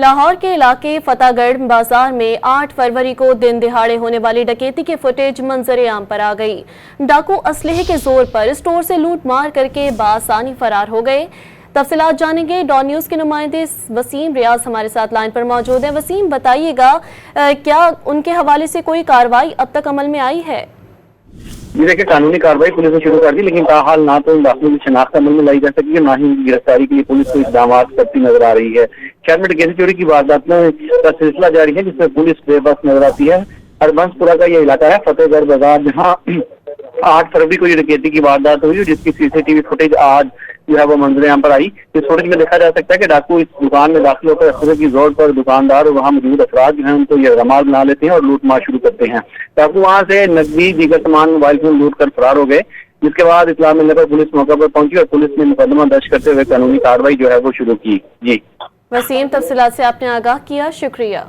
लाहौर के इलाके फतेहगढ़ बाजार में 8 फरवरी को दिन दिहाड़े होने वाली डकैती की फुटेज मंजर आम पर आ गई। डाकू असलहे के जोर पर स्टोर से लूट मार करके बासानी फरार हो गए। तफसीलात जानेंगे। डॉन न्यूज़ के नुमाइंदे वसीम रियाज हमारे साथ लाइन पर मौजूद हैं। वसीम, बताइएगा क्या उनके हवाले से कोई कार्रवाई अब तक अमल में आई है? जी देखिए, कानूनी कार्रवाई पुलिस ने शुरू कर दी, लेकिन ताहाल ना तो इन दाखिलों की शनाख्त अमल में लाई जा सकी है, ना ही गिरफ्तारी के लिए पुलिस को इकदाम करती नजर आ रही है। शहर में डकैती चोरी की वारदातों का सिलसिला जारी है, जिसमें पुलिस बेबस नजर आती है। हरबंसपुरा का ये इलाका है फतेहगढ़ बाजार, जहाँ 8 फरवरी को ये डकैती की वारदात हुई, जिसकी सीसीटीवी फुटेज आज जो है वो मंजर यहाँ पर आई। इस फुटेज में देखा जा सकता है कि डाकू इस दुकान में दाखिल होकर अफसरों की जोर पर दुकानदार और वहाँ मौजूद अफराद जो है उनको ये रमाल बना लेते हैं और लूट मार शुरू करते हैं। डाकू वहाँ से नकदी, दीगर सामान, मोबाइल फोन लूट कर फरार हो गए, जिसके बाद इत्तला मिलने पर पुलिस मौके पर पहुंची और पुलिस ने मुकदमा दर्ज करते हुए कानूनी कार्रवाई जो है वो शुरू की। जी वसीम, तफसीलात से आपने आगाह किया, शुक्रिया।